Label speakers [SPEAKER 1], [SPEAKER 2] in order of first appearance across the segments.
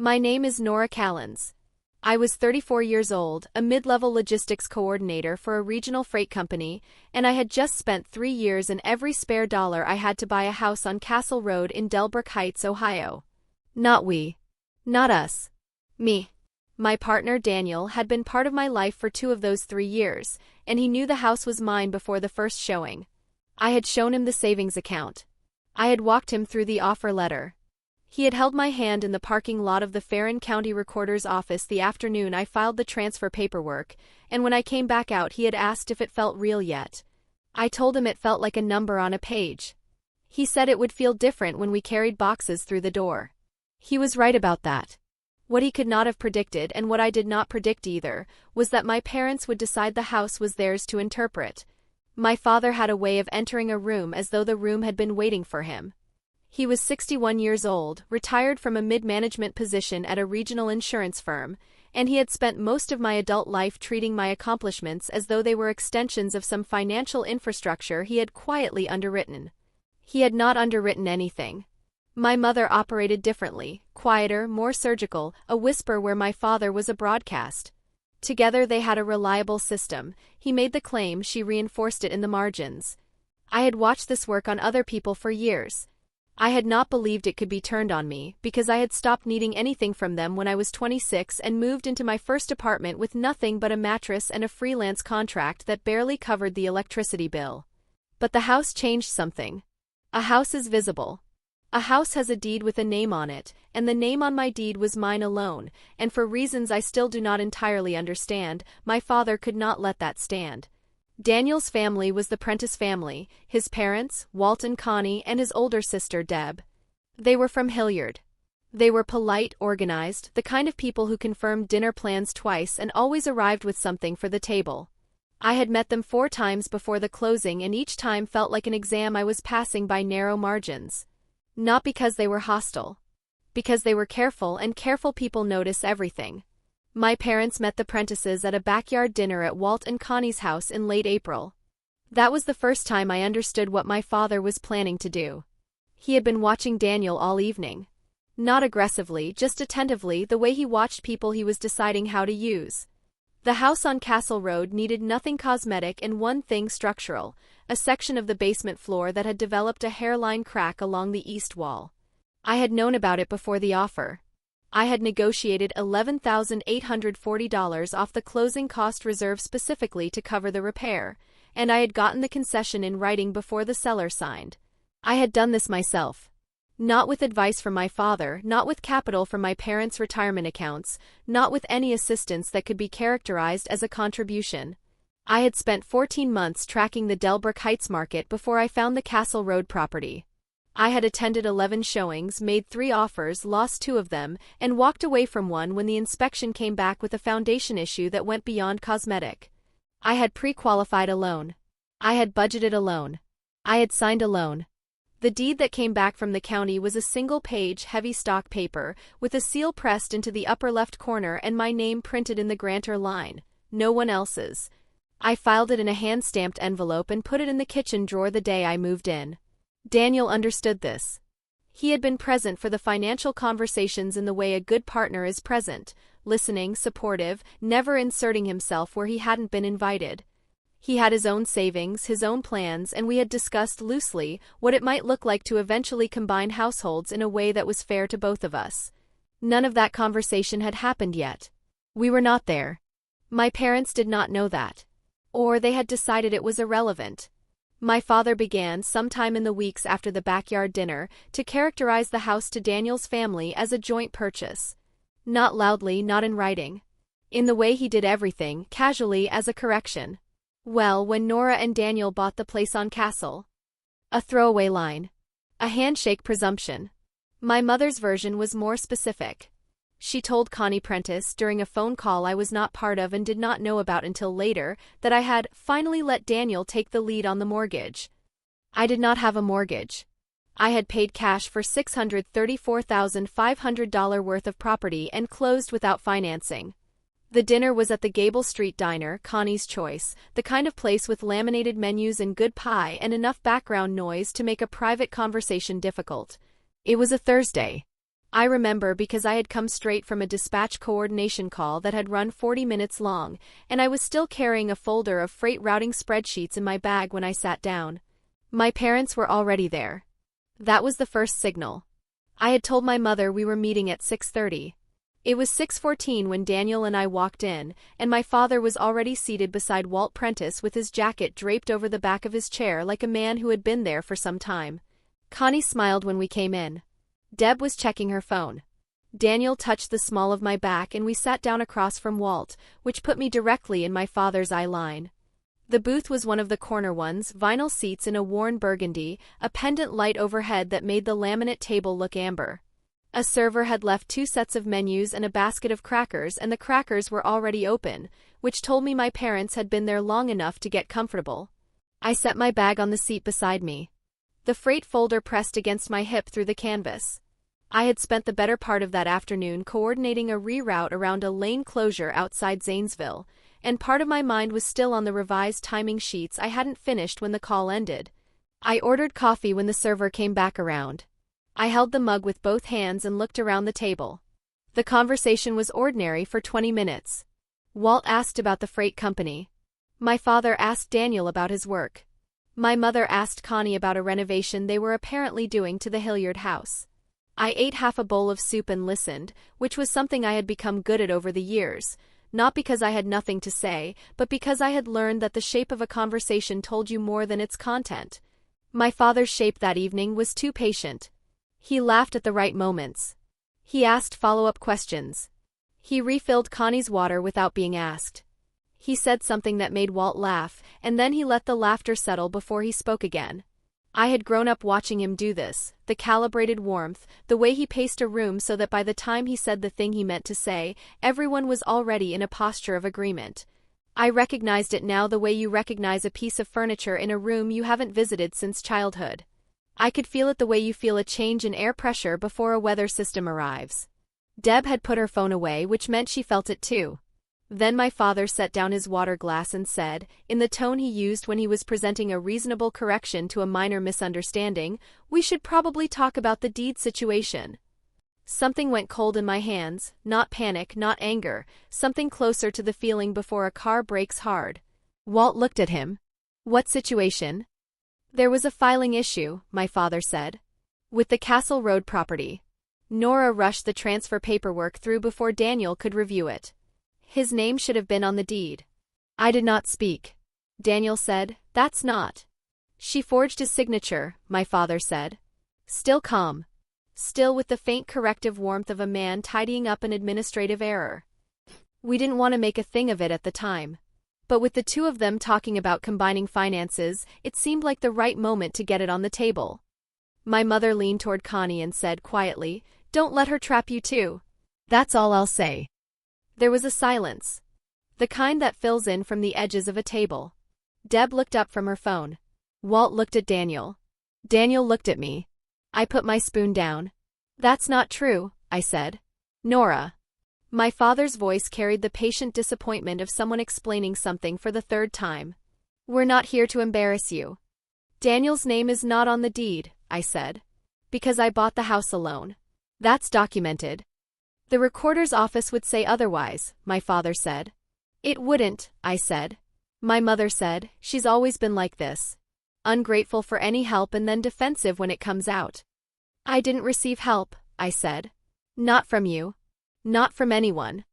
[SPEAKER 1] My name is Nora Callens. I was 34 years old, a mid-level logistics coordinator for a regional freight company, and I had just spent 3 years and every spare dollar I had to buy a house on Castle Road in Delbrook Heights, Ohio. Not we. Not us. Me. My partner Daniel had been part of my life for 2 of those 3 years, and he knew the house was mine before the first showing. I had shown him the savings account. I had walked him through the offer letter. He had held my hand in the parking lot of the Farron County Recorder's office the afternoon I filed the transfer paperwork, and when I came back out he had asked if it felt real yet. I told him it felt like a number on a page. He said it would feel different when we carried boxes through the door. He was right about that. What he could not have predicted, and what I did not predict either, was that my parents would decide the house was theirs to interpret. My father had a way of entering a room as though the room had been waiting for him. He was 61 years old, retired from a mid-management position at a regional insurance firm, and he had spent most of my adult life treating my accomplishments as though they were extensions of some financial infrastructure he had quietly underwritten. He had not underwritten anything. My mother operated differently, quieter, more surgical, a whisper where my father was a broadcast. Together they had a reliable system. He made the claim, she reinforced it in the margins. I had watched this work on other people for years. I had not believed it could be turned on me, because I had stopped needing anything from them when I was 26 and moved into my first apartment with nothing but a mattress and a freelance contract that barely covered the electricity bill. But the house changed something. A house is visible. A house has a deed with a name on it, and the name on my deed was mine alone, and for reasons I still do not entirely understand, my father could not let that stand. Daniel's family was the Prentice family, his parents, Walt and Connie, and his older sister, Deb. They were from Hilliard. They were polite, organized, the kind of people who confirmed dinner plans twice and always arrived with something for the table. I had met them 4 times before the closing, and each time felt like an exam I was passing by narrow margins. Not because they were hostile. Because they were careful, and careful people notice everything. My parents met the Prentices at a backyard dinner at Walt and Connie's house in late April. That was the first time I understood what my father was planning to do. He had been watching Daniel all evening. Not aggressively, just attentively, the way he watched people he was deciding how to use. The house on Castle Road needed nothing cosmetic and one thing structural, a section of the basement floor that had developed a hairline crack along the east wall. I had known about it before the offer. I had negotiated $11,840 off the closing cost reserve specifically to cover the repair, and I had gotten the concession in writing before the seller signed. I had done this myself. Not with advice from my father, not with capital from my parents' retirement accounts, not with any assistance that could be characterized as a contribution. I had spent 14 months tracking the Delbrook Heights market before I found the Castle Road property. I had attended 11 showings, made 3 offers, lost 2 of them, and walked away from one when the inspection came back with a foundation issue that went beyond cosmetic. I had pre-qualified a loan. I had budgeted a loan. I had signed a loan. The deed that came back from the county was a single-page, heavy stock paper, with a seal pressed into the upper left corner and my name printed in the grantor line, no one else's. I filed it in a hand-stamped envelope and put it in the kitchen drawer the day I moved in. Daniel understood this. He had been present for the financial conversations in the way a good partner is present, listening, supportive, never inserting himself where he hadn't been invited. He had his own savings, his own plans, and we had discussed loosely what it might look like to eventually combine households in a way that was fair to both of us. None of that conversation had happened yet. We were not there. My parents did not know that. Or they had decided it was irrelevant. My father began, sometime in the weeks after the backyard dinner, to characterize the house to Daniel's family as a joint purchase. Not loudly, not in writing. In the way he did everything, casually, as a correction. Well, when Nora and Daniel bought the place on Castle. A throwaway line. A handshake presumption. My mother's version was more specific. She told Connie Prentice, during a phone call I was not part of and did not know about until later, that I had finally let Daniel take the lead on the mortgage. I did not have a mortgage. I had paid cash for $634,500 worth of property and closed without financing. The dinner was at the Gable Street Diner, Connie's choice, the kind of place with laminated menus and good pie and enough background noise to make a private conversation difficult. It was a Thursday. I remember because I had come straight from a dispatch coordination call that had run 40 minutes long, and I was still carrying a folder of freight routing spreadsheets in my bag when I sat down. My parents were already there. That was the first signal. I had told my mother we were meeting at 6:30. It was 6:14 when Daniel and I walked in, and my father was already seated beside Walt Prentice with his jacket draped over the back of his chair like a man who had been there for some time. Connie smiled when we came in. Deb was checking her phone. Daniel touched the small of my back and we sat down across from Walt, which put me directly in my father's eye line. The booth was one of the corner ones, vinyl seats in a worn burgundy, a pendant light overhead that made the laminate table look amber. A server had left 2 sets of menus and a basket of crackers, and the crackers were already open, which told me my parents had been there long enough to get comfortable. I set my bag on the seat beside me. The freight folder pressed against my hip through the canvas. I had spent the better part of that afternoon coordinating a reroute around a lane closure outside Zanesville, and part of my mind was still on the revised timing sheets I hadn't finished when the call ended. I ordered coffee when the server came back around. I held the mug with both hands and looked around the table. The conversation was ordinary for 20 minutes. Walt asked about the freight company. My father asked Daniel about his work. My mother asked Connie about a renovation they were apparently doing to the Hilliard house. I ate half a bowl of soup and listened, which was something I had become good at over the years, not because I had nothing to say, but because I had learned that the shape of a conversation told you more than its content. My father's shape that evening was too patient. He laughed at the right moments. He asked follow-up questions. He refilled Connie's water without being asked. He said something that made Walt laugh, and then he let the laughter settle before he spoke again. I had grown up watching him do this, the calibrated warmth, the way he paced a room so that by the time he said the thing he meant to say, everyone was already in a posture of agreement. I recognized it now the way you recognize a piece of furniture in a room you haven't visited since childhood. I could feel it the way you feel a change in air pressure before a weather system arrives. Deb had put her phone away, which meant she felt it too. Then my father set down his water glass and said, in the tone he used when he was presenting a reasonable correction to a minor misunderstanding, "We should probably talk about the deed situation." Something went cold in my hands, not panic, not anger, something closer to the feeling before a car brakes hard. Walt looked at him. "What situation?" "There was a filing issue," my father said. "With the Castle Road property." Nora rushed the transfer paperwork through before Daniel could review it. "His name should have been on the deed." I did not speak. Daniel said, "That's not." "She forged his signature," my father said. Still calm. Still with the faint corrective warmth of a man tidying up an administrative error. We didn't want to make a thing of it at the time. But with the two of them talking about combining finances, it seemed like the right moment to get it on the table. My mother leaned toward Connie and said quietly, "Don't let her trap you too." That's all I'll say. There was a silence. The kind that fills in from the edges of a table. Deb looked up from her phone. Walt looked at Daniel. Daniel looked at me. I put my spoon down. "That's not true," I said. "Nora." My father's voice carried the patient disappointment of someone explaining something for the third time. "We're not here to embarrass you. Daniel's name is not on the deed," I said. "Because I bought the house alone. That's documented." "The recorder's office would say otherwise," my father said. "It wouldn't," I said. My mother said, "She's always been like this. Ungrateful for any help and then defensive when it comes out." "I didn't receive help," I said. "Not from you. Not from anyone."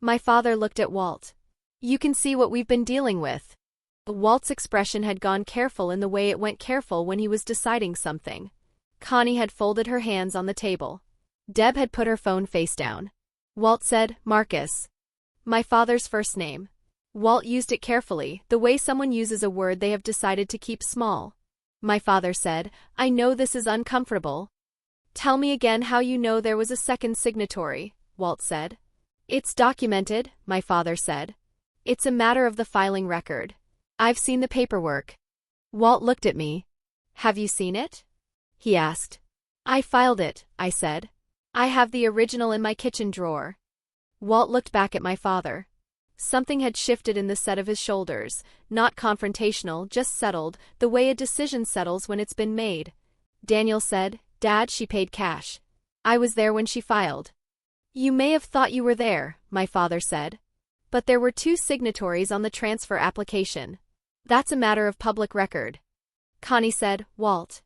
[SPEAKER 1] My father looked at Walt. "You can see what we've been dealing with." Walt's expression had gone careful in the way it went careful when he was deciding something. Connie had folded her hands on the table. Deb had put her phone face down. Walt said, "Marcus." My father's first name. Walt used it carefully, the way someone uses a word they have decided to keep small. My father said, "I know this is uncomfortable." "Tell me again how you know there was a second signatory," Walt said. "It's documented," my father said. "It's a matter of the filing record. I've seen the paperwork." Walt looked at me. "Have you seen it?" he asked. "I filed it," I said. "I have the original in my kitchen drawer." Walt looked back at my father. Something had shifted in the set of his shoulders, not confrontational, just settled, the way a decision settles when it's been made. Daniel said, "Dad, she paid cash." I was there when she filed. You may have thought you were there, my father said. But there were 2 signatories on the transfer application. That's a matter of public record. Connie said, Walt.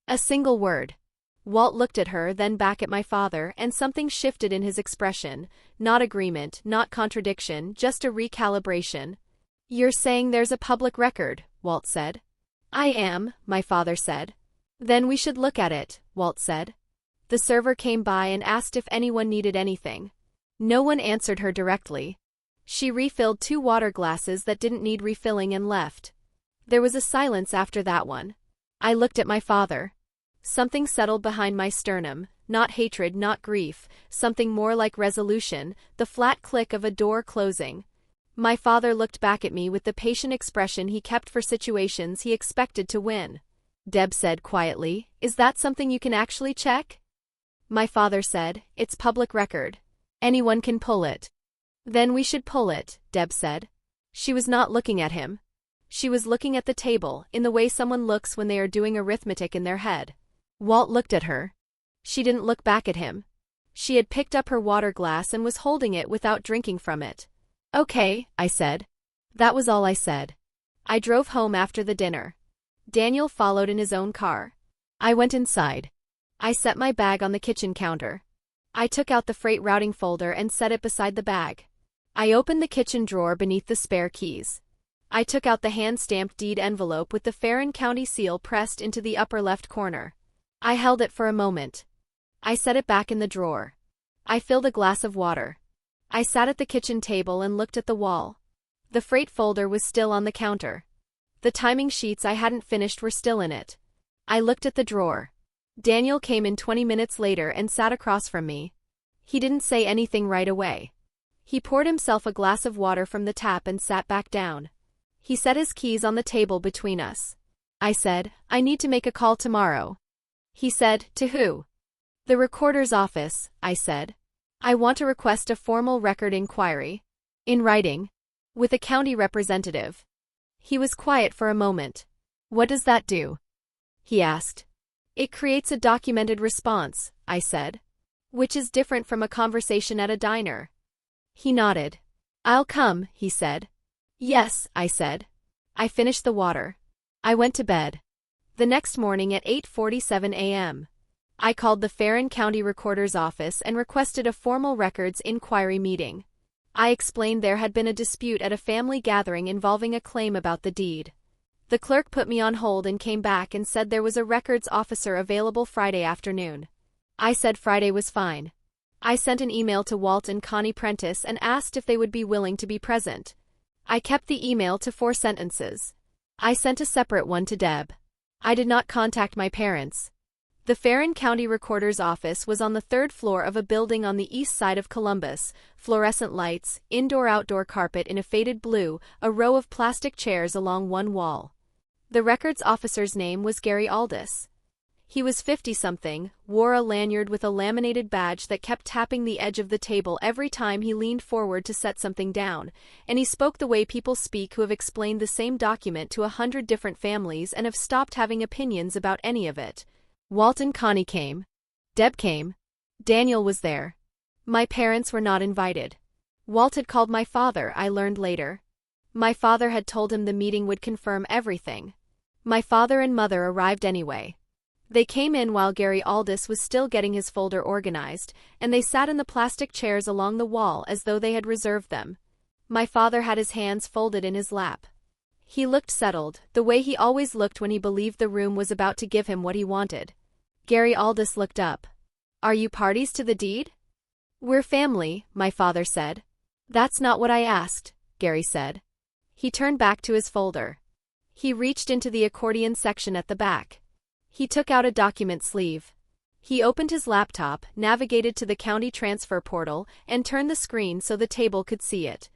[SPEAKER 1] A single word. Walt looked at her, then back at my father, and something shifted in his expression. Not agreement, not contradiction, just a recalibration. You're saying there's a public record, Walt said. I am, my father said. Then we should look at it, Walt said. The server came by and asked if anyone needed anything. No one answered her directly. She refilled 2 water glasses that didn't need refilling and left. There was a silence after that one. I looked at my father. Something settled behind my sternum, not hatred, not grief, something more like resolution, the flat click of a door closing. My father looked back at me with the patient expression he kept for situations he expected to win. Deb said quietly, Is that something you can actually check? My father said, It's public record. Anyone can pull it. Then we should pull it, Deb said. She was not looking at him. She was looking at the table, in the way someone looks when they are doing arithmetic in their head. Walt looked at her. She didn't look back at him. She had picked up her water glass and was holding it without drinking from it. Okay, I said. That was all I said. I drove home after the dinner. Daniel followed in his own car. I went inside. I set my bag on the kitchen counter. I took out the freight routing folder and set it beside the bag. I opened the kitchen drawer beneath the spare keys. I took out the hand-stamped deed envelope with the Farron County seal pressed into the upper left corner. I held it for a moment. I set it back in the drawer. I filled a glass of water. I sat at the kitchen table and looked at the wall. The freight folder was still on the counter. The timing sheets I hadn't finished were still in it. I looked at the drawer. Daniel came in 20 minutes later and sat across from me. He didn't say anything right away. He poured himself a glass of water from the tap and sat back down. He set his keys on the table between us. I said, I need to make a call tomorrow. He said, to who? The recorder's office, I said. I want to request a formal record inquiry. In writing. With a county representative. He was quiet for a moment. What does that do? He asked. It creates a documented response, I said. Which is different from a conversation at a diner. He nodded. I'll come, he said. Yes, I said. I finished the water. I went to bed. The next morning at 8:47 a.m. I called the Farron County Recorder's office and requested a formal records inquiry meeting. I explained there had been a dispute at a family gathering involving a claim about the deed. The clerk put me on hold and came back and said there was a records officer available Friday afternoon. I said Friday was fine. I sent an email to Walt and Connie Prentice and asked if they would be willing to be present. I kept the email to 4 sentences. I sent a separate one to Deb. I did not contact my parents. The Farron County Recorder's office was on the 3rd floor of a building on the east side of Columbus, fluorescent lights, indoor-outdoor carpet in a faded blue, a row of plastic chairs along one wall. The records officer's name was Gary Aldis. He was 50-something, wore a lanyard with a laminated badge that kept tapping the edge of the table every time he leaned forward to set something down, and he spoke the way people speak who have explained the same document to 100 different families and have stopped having opinions about any of it. Walt and Connie came. Deb came. Daniel was there. My parents were not invited. Walt had called my father, I learned later. My father had told him the meeting would confirm everything. My father and mother arrived anyway. They came in while Gary Aldis was still getting his folder organized, and they sat in the plastic chairs along the wall as though they had reserved them. My father had his hands folded in his lap. He looked settled, the way he always looked when he believed the room was about to give him what he wanted. Gary Aldis looked up. Are you parties to the deed? We're family, my father said. That's not what I asked, Gary said. He turned back to his folder. He reached into the accordion section at the back. He took out a document sleeve. He opened his laptop, navigated to the county transfer portal, and turned the screen so the table could see it.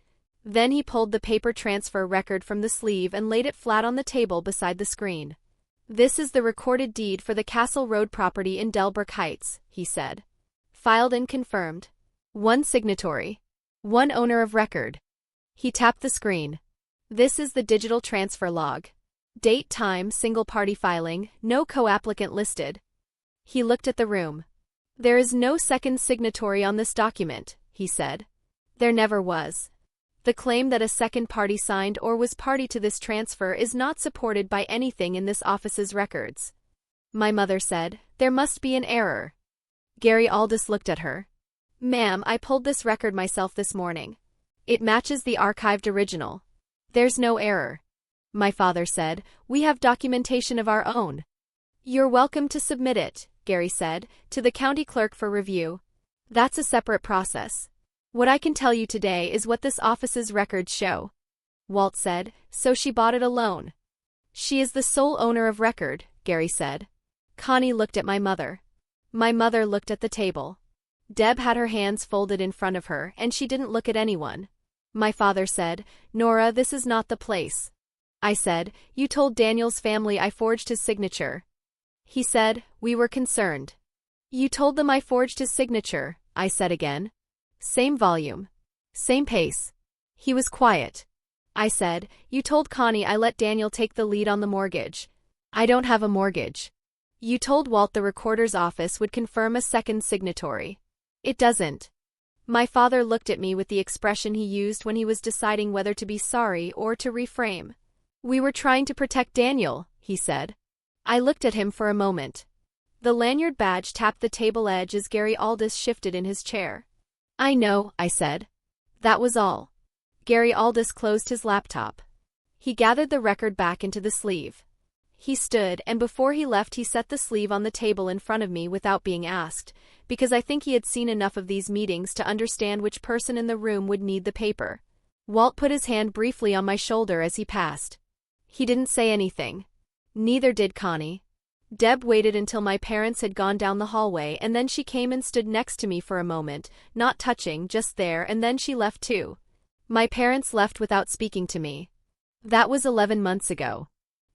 [SPEAKER 1] Then he pulled the paper transfer record from the sleeve and laid it flat on the table beside the screen. This is the recorded deed for the Castle Road property in Delbrook Heights, he said. Filed and confirmed. 1 signatory. 1 owner of record. He tapped the screen. This is the digital transfer log. Date, time, single party filing, no co-applicant listed. He looked at the room. There is no second signatory on this document, he said. There never was. The claim that a second party signed or was party to this transfer is not supported by anything in this office's records. My mother said, there must be an error. Gary Aldis looked at her. Ma'am, I pulled this record myself this morning. It matches the archived original. There's no error. My father said, we have documentation of our own. You're welcome to submit it, Gary said, to the county clerk for review. That's a separate process. What I can tell you today is what this office's records show. Walt said, so she bought it alone. She is the sole owner of record, Gary said. Connie looked at my mother. My mother looked at the table. Deb had her hands folded in front of her, and she didn't look at anyone. My father said, Nora, this is not the place. I said, you told Daniel's family I forged his signature. He said, we were concerned. You told them I forged his signature, I said again. Same volume. Same pace. He was quiet. I said, you told Connie I let Daniel take the lead on the mortgage. I don't have a mortgage. You told Walt the recorder's office would confirm a second signatory. It doesn't. My father looked at me with the expression he used when he was deciding whether to be sorry or to reframe. We were trying to protect Daniel, he said. I looked at him for a moment. The lanyard badge tapped the table edge as Gary Aldis shifted in his chair. I know, I said. That was all. Gary Aldis closed his laptop. He gathered the record back into the sleeve. He stood, and before he left he set the sleeve on the table in front of me without being asked, because I think he had seen enough of these meetings to understand which person in the room would need the paper. Walt put his hand briefly on my shoulder as he passed. He didn't say anything. Neither did Connie. Deb waited until my parents had gone down the hallway, and then she came and stood next to me for a moment, not touching, just there, and then she left too. My parents left without speaking to me. That was 11 months ago.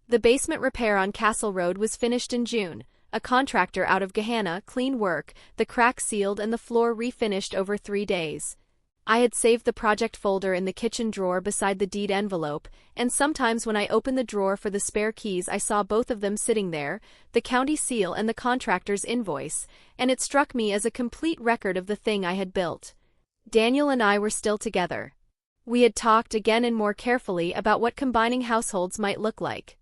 [SPEAKER 1] The basement repair on Castle Road was finished in June. A contractor out of Gahanna, clean work, the cracks sealed and the floor refinished over 3 days. I had saved the project folder in the kitchen drawer beside the deed envelope, and sometimes when I opened the drawer for the spare keys I saw both of them sitting there, the county seal and the contractor's invoice, and it struck me as a complete record of the thing I had built. Daniel and I were still together. We had talked again and more carefully about what combining households might look like.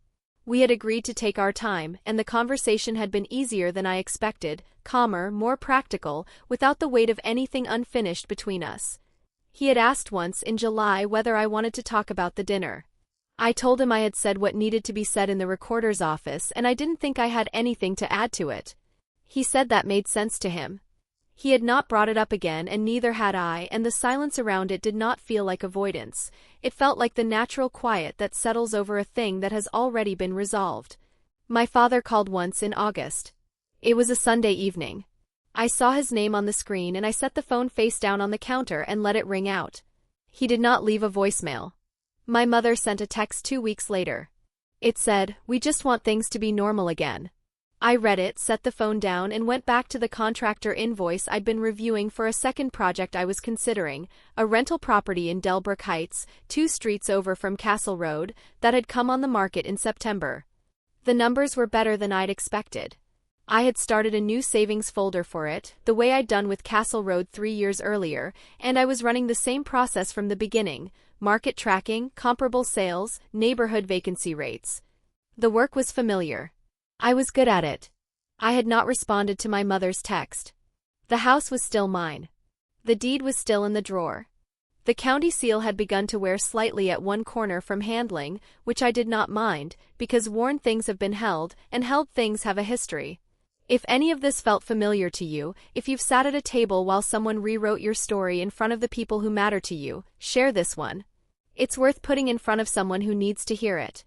[SPEAKER 1] We had agreed to take our time, and the conversation had been easier than I expected, calmer, more practical, without the weight of anything unfinished between us. He had asked once in July whether I wanted to talk about the dinner. I told him I had said what needed to be said in the recorder's office and I didn't think I had anything to add to it. He said that made sense to him. He had not brought it up again and neither had I, and the silence around it did not feel like avoidance. It felt like the natural quiet that settles over a thing that has already been resolved. My father called once in August. It was a Sunday evening. I saw his name on the screen and I set the phone face down on the counter and let it ring out. He did not leave a voicemail. My mother sent a text 2 weeks later. It said, "We just want things to be normal again." I read it, set the phone down and went back to the contractor invoice I'd been reviewing for a second project I was considering, a rental property in Delbrook Heights, 2 streets over from Castle Road, that had come on the market in September. The numbers were better than I'd expected. I had started a new savings folder for it, the way I'd done with Castle Road 3 years earlier, and I was running the same process from the beginning: market tracking, comparable sales, neighborhood vacancy rates. The work was familiar. I was good at it. I had not responded to my mother's text. The house was still mine. The deed was still in the drawer. The county seal had begun to wear slightly at one corner from handling, which I did not mind, because worn things have been held, and held things have a history. If any of this felt familiar to you, if you've sat at a table while someone rewrote your story in front of the people who matter to you, share this one. It's worth putting in front of someone who needs to hear it.